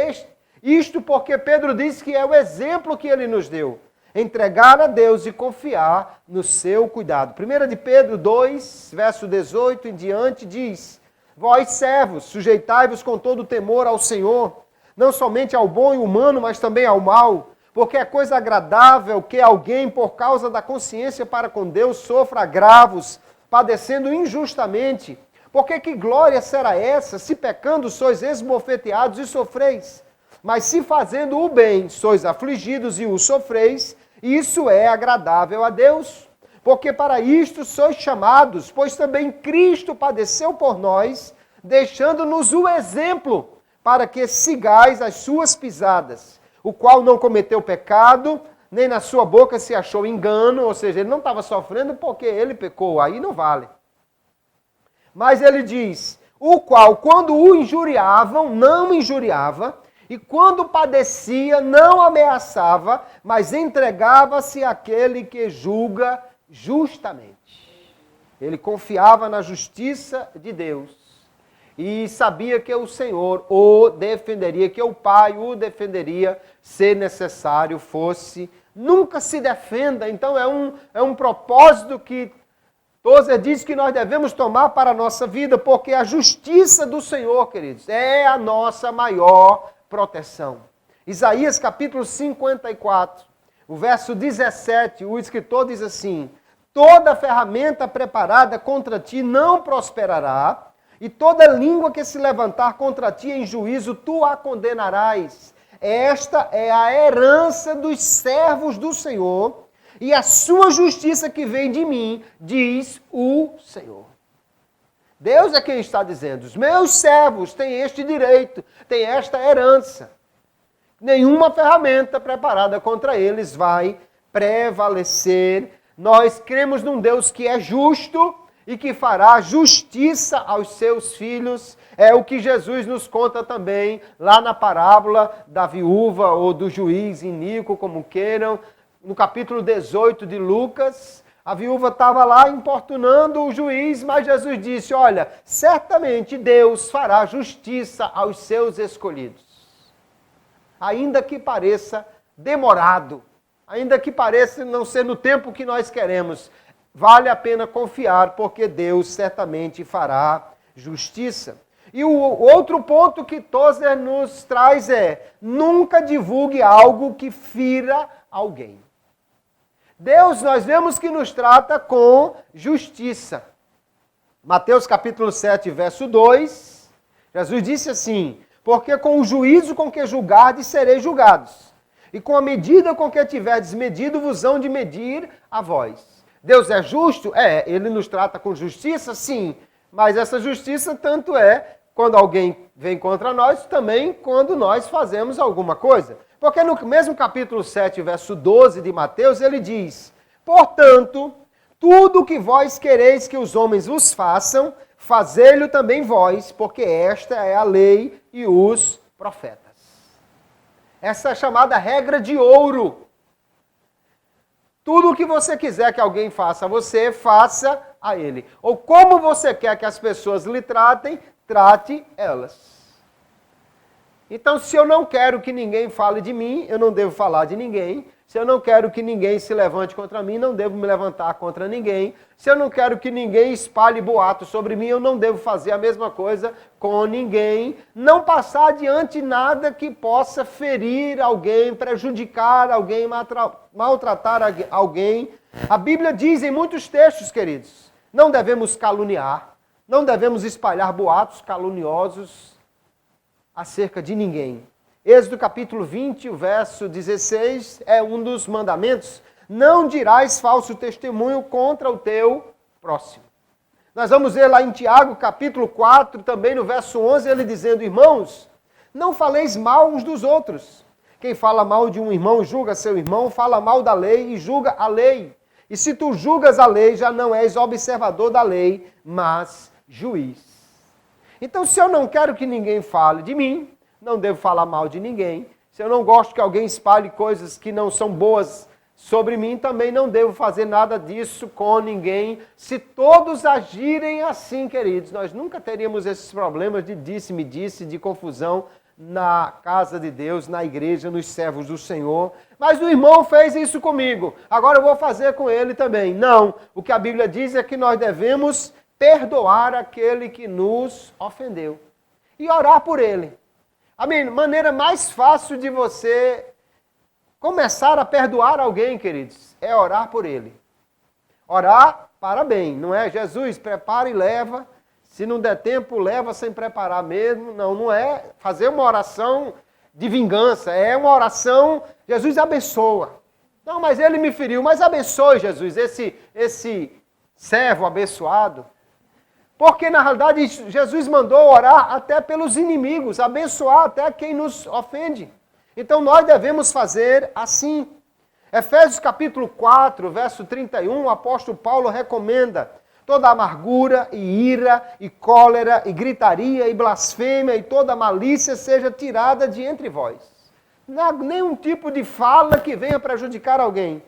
isto porque Pedro diz que é o exemplo que ele nos deu. Entregar a Deus e confiar no seu cuidado. 1 de Pedro 2, verso 18 em diante, diz: vós servos, sujeitai-vos com todo temor ao Senhor, não somente ao bom e humano, mas também ao mal, porque é coisa agradável que alguém, por causa da consciência para com Deus, sofra agravos, padecendo injustamente. Porque que glória será essa, se pecando sois esbofeteados e sofreis? Mas se fazendo o bem sois afligidos e o sofreis, isso é agradável a Deus. Porque para isto sois chamados, pois também Cristo padeceu por nós, deixando-nos o exemplo, para que sigais as suas pisadas, o qual não cometeu pecado, nem na sua boca se achou engano, ou seja, ele não estava sofrendo porque ele pecou, aí não vale. Mas ele diz: o qual, quando o injuriavam, não injuriava, e quando padecia, não ameaçava, mas entregava-se àquele que julga justamente. Ele confiava na justiça de Deus e sabia que o Senhor o defenderia, que o Pai o defenderia, se necessário fosse. Nunca se defenda. Então é um propósito que Tozer diz que nós devemos tomar para a nossa vida, porque a justiça do Senhor, queridos, é a nossa maior proteção. Isaías capítulo 54, o verso 17, o escritor diz assim: toda ferramenta preparada contra ti não prosperará, e toda língua que se levantar contra ti em juízo, tu a condenarás. Esta é a herança dos servos do Senhor, e a sua justiça que vem de mim, diz o Senhor. Deus é quem está dizendo: os meus servos têm este direito, têm esta herança. Nenhuma ferramenta preparada contra eles vai prevalecer. Nós cremos num Deus que é justo e que fará justiça aos seus filhos. É o que Jesus nos conta também lá na parábola da viúva ou do juiz iníquo, como queiram. No capítulo 18 de Lucas, a viúva estava lá importunando o juiz, mas Jesus disse: olha, certamente Deus fará justiça aos seus escolhidos. Ainda que pareça demorado, ainda que pareça não ser no tempo que nós queremos, vale a pena confiar, porque Deus certamente fará justiça. E o outro ponto que Tozer nos traz é: nunca divulgue algo que fira alguém. Deus, nós vemos que nos trata com justiça. Mateus capítulo 7, verso 2, Jesus disse assim: porque com o juízo com que julgardes, sereis julgados, e com a medida com que tiverdes medido, vos hão de medir a vós. Deus é justo? É. Ele nos trata com justiça? Sim. Mas essa justiça tanto é quando alguém vem contra nós, também quando nós fazemos alguma coisa. Porque no mesmo capítulo 7, verso 12 de Mateus, ele diz: portanto, tudo o que vós quereis que os homens vos façam, fazei-lo também vós, porque esta é a lei e os profetas. Essa é a chamada regra de ouro. Tudo o que você quiser que alguém faça a você, faça a ele. Ou como você quer que as pessoas lhe tratem, trate elas. Então, se eu não quero que ninguém fale de mim, eu não devo falar de ninguém. Se eu não quero que ninguém se levante contra mim, não devo me levantar contra ninguém. Se eu não quero que ninguém espalhe boatos sobre mim, eu não devo fazer a mesma coisa com ninguém. Não passar adiante nada que possa ferir alguém, prejudicar alguém, maltratar alguém. A Bíblia diz em muitos textos, queridos, não devemos caluniar, não devemos espalhar boatos caluniosos acerca de ninguém. Êxodo capítulo 20, o verso 16, é um dos mandamentos: não dirás falso testemunho contra o teu próximo. Nós vamos ver lá em Tiago capítulo 4, também no verso 11, ele dizendo: irmãos, não faleis mal uns dos outros. Quem fala mal de um irmão julga seu irmão, fala mal da lei e julga a lei. E se tu julgas a lei, já não és observador da lei, mas juiz. Então, se eu não quero que ninguém fale de mim, não devo falar mal de ninguém. Se eu não gosto que alguém espalhe coisas que não são boas sobre mim, também não devo fazer nada disso com ninguém. Se todos agirem assim, queridos, nós nunca teríamos esses problemas de disse-me-disse, de confusão na casa de Deus, na igreja, nos servos do Senhor. Mas o irmão fez isso comigo, agora eu vou fazer com ele também. Não, o que a Bíblia diz é que nós devemos perdoar aquele que nos ofendeu e orar por ele. A maneira mais fácil de você começar a perdoar alguém, queridos, é orar por ele. Orar para bem, não é Jesus, prepara e leva. Se não der tempo, leva sem preparar mesmo. Não, não é fazer uma oração de vingança, é uma oração, Jesus abençoa. Não, mas ele me feriu, mas abençoe, Jesus, esse servo abençoado. Porque, na realidade, Jesus mandou orar até pelos inimigos, abençoar até quem nos ofende. Então, nós devemos fazer assim. Efésios capítulo 4, verso 31, o apóstolo Paulo recomenda: toda amargura e ira e cólera e gritaria e blasfêmia e toda malícia seja tirada de entre vós. Não há nenhum tipo de fala que venha prejudicar alguém.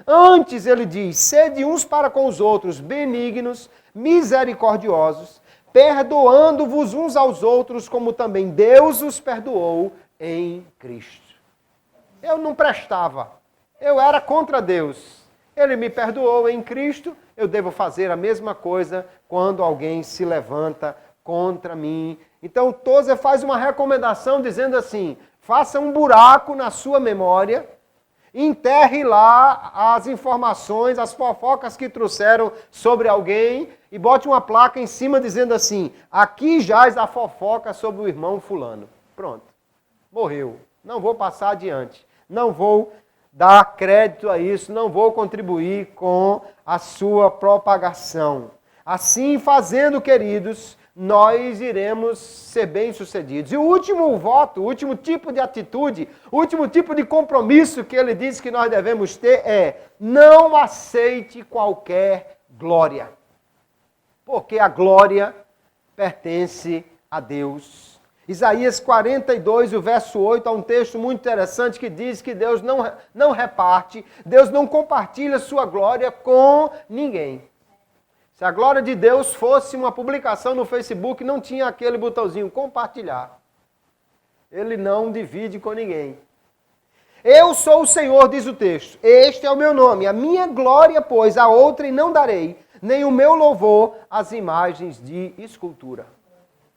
Antes, ele diz, sede uns para com os outros benignos, misericordiosos, perdoando-vos uns aos outros, como também Deus os perdoou em Cristo. Eu não prestava, eu era contra Deus. Ele me perdoou em Cristo, eu devo fazer a mesma coisa quando alguém se levanta contra mim. Então, Tozer faz uma recomendação dizendo assim, faça um buraco na sua memória, enterre lá as informações, as fofocas que trouxeram sobre alguém e bote uma placa em cima dizendo assim, aqui jaz a fofoca sobre o irmão fulano. Pronto, morreu. Não vou passar adiante. Não vou dar crédito a isso, não vou contribuir com a sua propagação. Assim, fazendo, queridos, nós iremos ser bem-sucedidos. E o último voto, o último tipo de atitude, o último tipo de compromisso que ele diz que nós devemos ter é: não aceite qualquer glória, porque a glória pertence a Deus. Isaías 42, o verso 8, há um texto muito interessante que diz que Deus não reparte, Deus não compartilha sua glória com ninguém. Se a glória de Deus fosse uma publicação no Facebook, não tinha aquele botãozinho compartilhar. Ele não divide com ninguém. Eu sou o Senhor, diz o texto, este é o meu nome, a minha glória, pois, a outrem não darei, nem o meu louvor às imagens de escultura.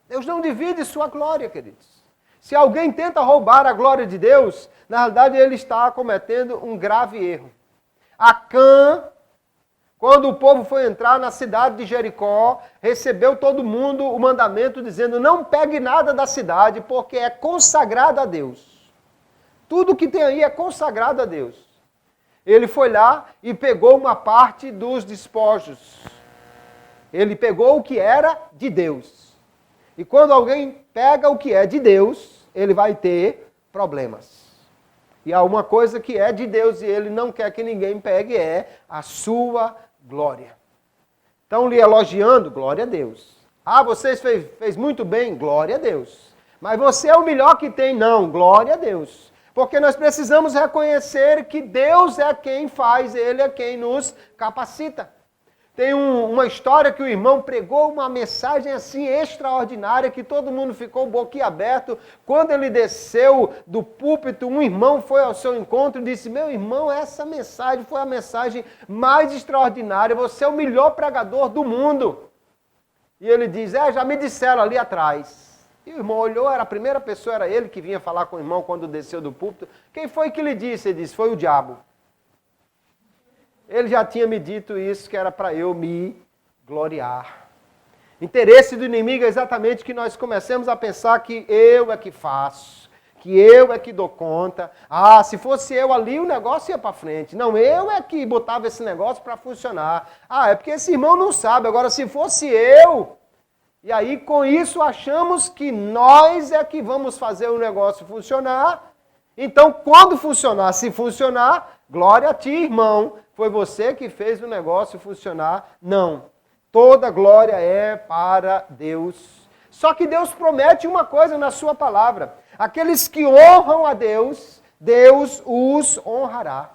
Deus não divide sua glória, queridos. Se alguém tenta roubar a glória de Deus, na realidade ele está cometendo um grave erro. Acã, quando o povo foi entrar na cidade de Jericó, recebeu todo mundo o mandamento dizendo, não pegue nada da cidade, porque é consagrado a Deus. Tudo que tem aí é consagrado a Deus. Ele foi lá e pegou uma parte dos despojos. Ele pegou o que era de Deus. E quando alguém pega o que é de Deus, ele vai ter problemas. E há uma coisa que é de Deus e ele não quer que ninguém pegue, é a sua glória. Estão lhe elogiando? Glória a Deus. Ah, vocês fez muito bem? Glória a Deus. Mas você é o melhor que tem? Não, glória a Deus. Porque nós precisamos reconhecer que Deus é quem faz, Ele é quem nos capacita. Tem uma história que o irmão pregou uma mensagem assim extraordinária que todo mundo ficou boquiaberto. Quando ele desceu do púlpito, um irmão foi ao seu encontro e disse, meu irmão, essa mensagem foi a mensagem mais extraordinária, você é o melhor pregador do mundo. E ele diz, já me disseram ali atrás. E o irmão olhou, era a primeira pessoa, era ele que vinha falar com o irmão quando desceu do púlpito. Quem foi que lhe disse? Ele disse, foi o diabo. Ele já tinha me dito isso, que era para eu me gloriar. Interesse do inimigo é exatamente que nós comecemos a pensar que eu é que faço, que eu é que dou conta. Ah, se fosse eu ali, o negócio ia para frente. Não, eu é que botava esse negócio para funcionar. Ah, é porque esse irmão não sabe. Agora, se fosse eu... E aí, com isso, achamos que nós é que vamos fazer o negócio funcionar. Então, quando funcionar, se funcionar, glória a ti, irmão. Foi você que fez o negócio funcionar? Não. Toda glória é para Deus. Só que Deus promete uma coisa na sua palavra. Aqueles que honram a Deus, Deus os honrará.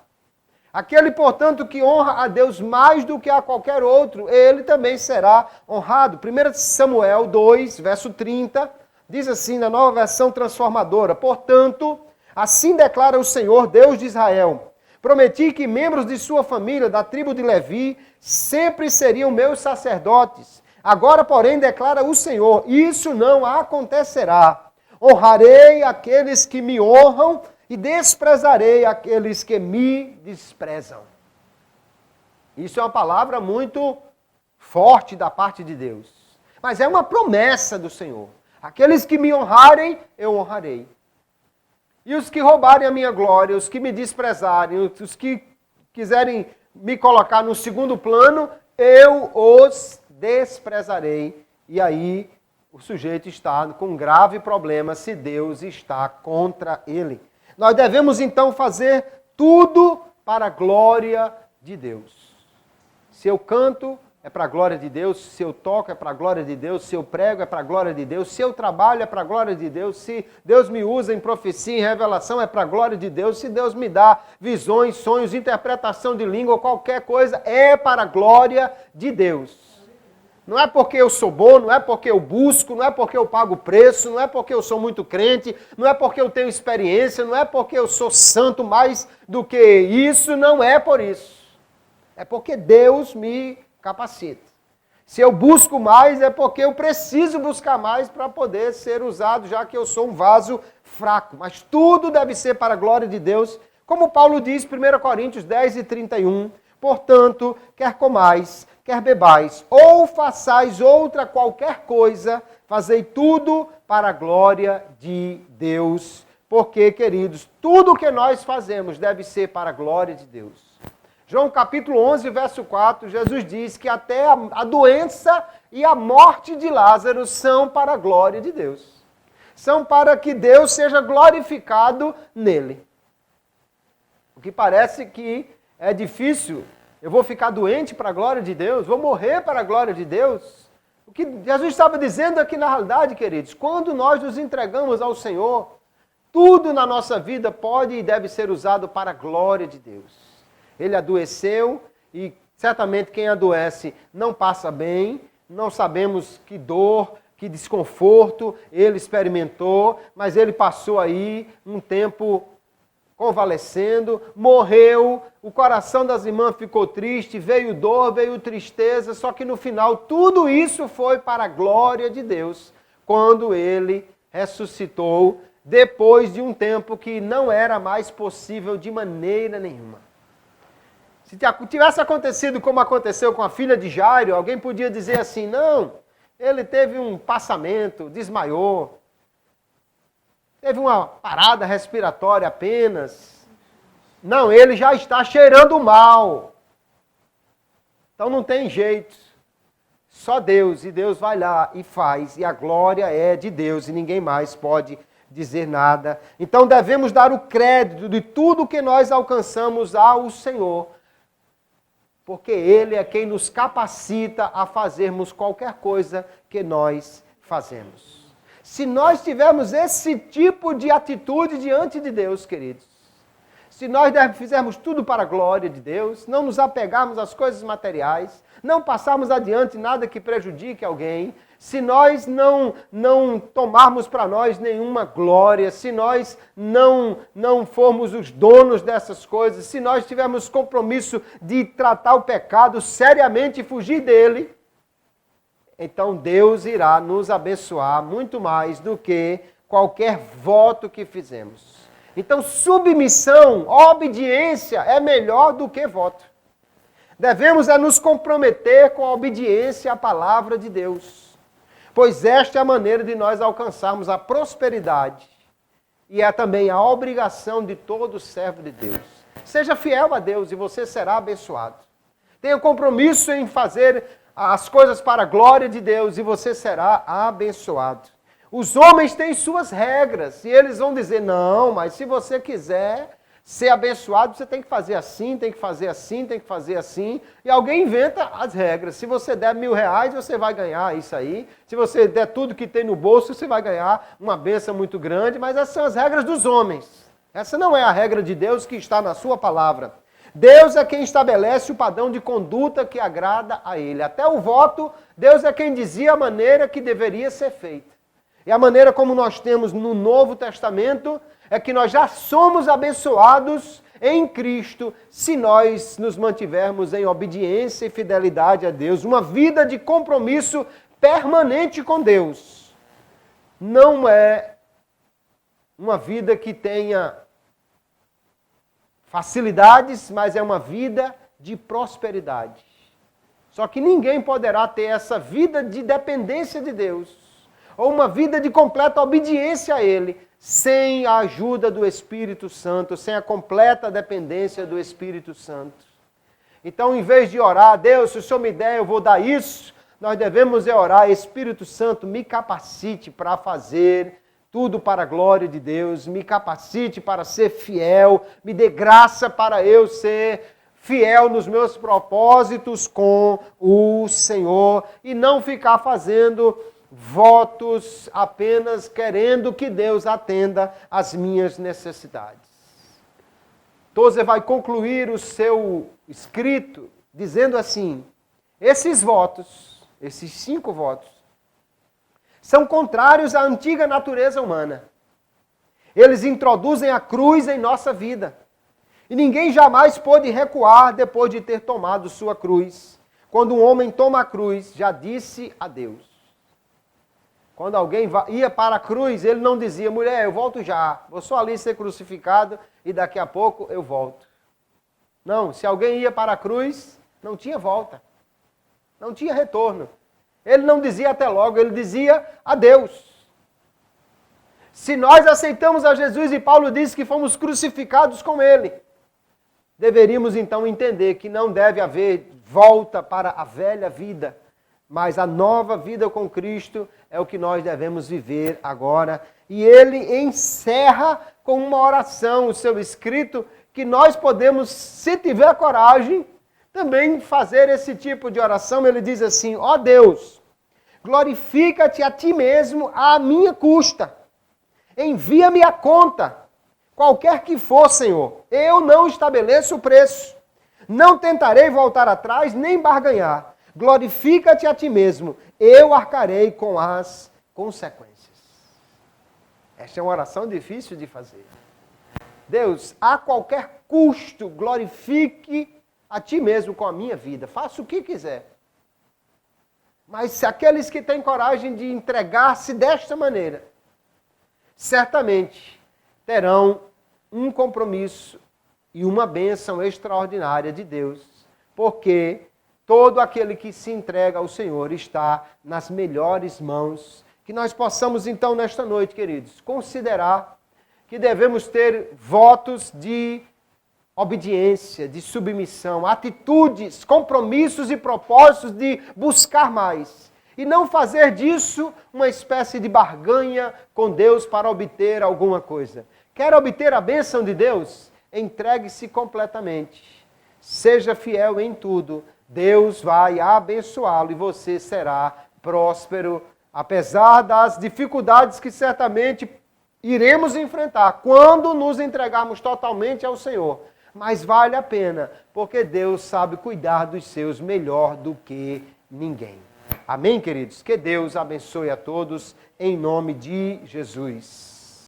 Aquele, portanto, que honra a Deus mais do que a qualquer outro, ele também será honrado. 1 Samuel 2, verso 30, diz assim na nova versão transformadora. Portanto, assim declara o Senhor, Deus de Israel, prometi que membros de sua família, da tribo de Levi, sempre seriam meus sacerdotes. Agora, porém, declara o Senhor, isso não acontecerá. Honrarei aqueles que me honram e desprezarei aqueles que me desprezam. Isso é uma palavra muito forte da parte de Deus. Mas é uma promessa do Senhor. Aqueles que me honrarem, eu honrarei. E os que roubarem a minha glória, os que me desprezarem, os que quiserem me colocar no segundo plano, eu os desprezarei. E aí o sujeito está com um grave problema se Deus está contra ele. Nós devemos então fazer tudo para a glória de Deus. Se eu canto, é para a glória de Deus, se eu toco é para a glória de Deus, se eu prego é para a glória de Deus, se eu trabalho é para a glória de Deus, se Deus me usa em profecia, em revelação é para a glória de Deus, se Deus me dá visões, sonhos, interpretação de língua, qualquer coisa, é para a glória de Deus. Não é porque eu sou bom, não é porque eu busco, não é porque eu pago preço, não é porque eu sou muito crente, não é porque eu tenho experiência, não é porque eu sou santo mais do que isso, não é por isso. É porque Deus me capacita. Se eu busco mais, é porque eu preciso buscar mais para poder ser usado, já que eu sou um vaso fraco. Mas tudo deve ser para a glória de Deus, como Paulo diz, 1 Coríntios 10 e 31, portanto, quer comais, quer bebais, ou façais outra qualquer coisa, fazei tudo para a glória de Deus. Porque, queridos, tudo o que nós fazemos deve ser para a glória de Deus. João capítulo 11, verso 4, Jesus diz que até a doença e a morte de Lázaro são para a glória de Deus. São para que Deus seja glorificado nele. O que parece que é difícil. Eu vou ficar doente para a glória de Deus? Vou morrer para a glória de Deus? O que Jesus estava dizendo aqui na realidade, queridos, quando nós nos entregamos ao Senhor, tudo na nossa vida pode e deve ser usado para a glória de Deus. Ele adoeceu e certamente quem adoece não passa bem, não sabemos que dor, que desconforto ele experimentou, mas ele passou aí um tempo convalescendo, morreu, o coração das irmãs ficou triste, veio dor, veio tristeza, só que no final tudo isso foi para a glória de Deus, quando ele ressuscitou, depois de um tempo que não era mais possível de maneira nenhuma. Se tivesse acontecido como aconteceu com a filha de Jairo, alguém podia dizer assim, não, ele teve um passamento, desmaiou, teve uma parada respiratória apenas. Não, ele já está cheirando mal. Então não tem jeito. Só Deus, e Deus vai lá e faz, e a glória é de Deus, e ninguém mais pode dizer nada. Então devemos dar o crédito de tudo que nós alcançamos ao Senhor, porque Ele é quem nos capacita a fazermos qualquer coisa que nós fazemos. Se nós tivermos esse tipo de atitude diante de Deus, queridos, se nós fizermos tudo para a glória de Deus, não nos apegarmos às coisas materiais, não passarmos adiante nada que prejudique alguém, se nós não tomarmos para nós nenhuma glória, se nós não formos os donos dessas coisas, se nós tivermos compromisso de tratar o pecado seriamente e fugir dele, então Deus irá nos abençoar muito mais do que qualquer voto que fizemos. Então submissão, obediência é melhor do que voto. Devemos nos comprometer com a obediência à palavra de Deus. Pois esta é a maneira de nós alcançarmos a prosperidade. E é também a obrigação de todo servo de Deus. Seja fiel a Deus e você será abençoado. Tenha compromisso em fazer as coisas para a glória de Deus e você será abençoado. Os homens têm suas regras e eles vão dizer, não, mas se você quiser ser abençoado, você tem que fazer assim, tem que fazer assim, tem que fazer assim. E alguém inventa as regras. Se você der R$1.000, você vai ganhar isso aí. Se você der tudo que tem no bolso, você vai ganhar uma bênção muito grande. Mas essas são as regras dos homens. Essa não é a regra de Deus que está na sua palavra. Deus é quem estabelece o padrão de conduta que agrada a Ele. Até o voto, Deus é quem dizia a maneira que deveria ser feita. E a maneira como nós temos no Novo Testamento é que nós já somos abençoados em Cristo se nós nos mantivermos em obediência e fidelidade a Deus. Uma vida de compromisso permanente com Deus. Não é uma vida que tenha facilidades, mas é uma vida de prosperidade. Só que ninguém poderá ter essa vida de dependência de Deus, ou uma vida de completa obediência a Ele, sem a ajuda do Espírito Santo, sem a completa dependência do Espírito Santo. Então, em vez de orar, Deus, se o Senhor me der, eu vou dar isso, nós devemos orar, Espírito Santo, me capacite para fazer tudo para a glória de Deus, me capacite para ser fiel, me dê graça para eu ser fiel nos meus propósitos com o Senhor e não ficar fazendo votos apenas querendo que Deus atenda às minhas necessidades. Tozer vai concluir o seu escrito dizendo assim: esses votos, esses 5 votos, são contrários à antiga natureza humana. Eles introduzem a cruz em nossa vida. E ninguém jamais pôde recuar depois de ter tomado sua cruz. Quando um homem toma a cruz, já disse adeus. Quando alguém ia para a cruz, ele não dizia: mulher, eu volto já, vou só ali ser crucificado e daqui a pouco eu volto. Não, se alguém ia para a cruz, não tinha volta. Não tinha retorno. Ele não dizia até logo, ele dizia adeus. Se nós aceitamos a Jesus, e Paulo diz que fomos crucificados com Ele, deveríamos então entender que não deve haver volta para a velha vida, mas a nova vida com Cristo é o que nós devemos viver agora. E ele encerra com uma oração, o seu escrito, que nós podemos, se tiver coragem, também fazer esse tipo de oração. Ele diz assim: ó Deus, glorifica-te a ti mesmo à minha custa. Envia-me a conta, qualquer que for, Senhor. Eu não estabeleço o preço. Não tentarei voltar atrás, nem barganhar. Glorifica-te a ti mesmo. Eu arcarei com as consequências. Esta é uma oração difícil de fazer. Deus, a qualquer custo, glorifique a ti mesmo com a minha vida. Faça o que quiser. Mas se aqueles que têm coragem de entregar-se desta maneira, certamente terão um compromisso e uma bênção extraordinária de Deus, porque todo aquele que se entrega ao Senhor está nas melhores mãos. Que nós possamos então nesta noite, queridos, considerar que devemos ter votos de obediência, de submissão, atitudes, compromissos e propósitos de buscar mais. E não fazer disso uma espécie de barganha com Deus para obter alguma coisa. Quer obter a bênção de Deus? Entregue-se completamente. Seja fiel em tudo. Deus vai abençoá-lo e você será próspero, apesar das dificuldades que certamente iremos enfrentar quando nos entregarmos totalmente ao Senhor. Mas vale a pena, porque Deus sabe cuidar dos seus melhor do que ninguém. Amém, queridos? Que Deus abençoe a todos, em nome de Jesus.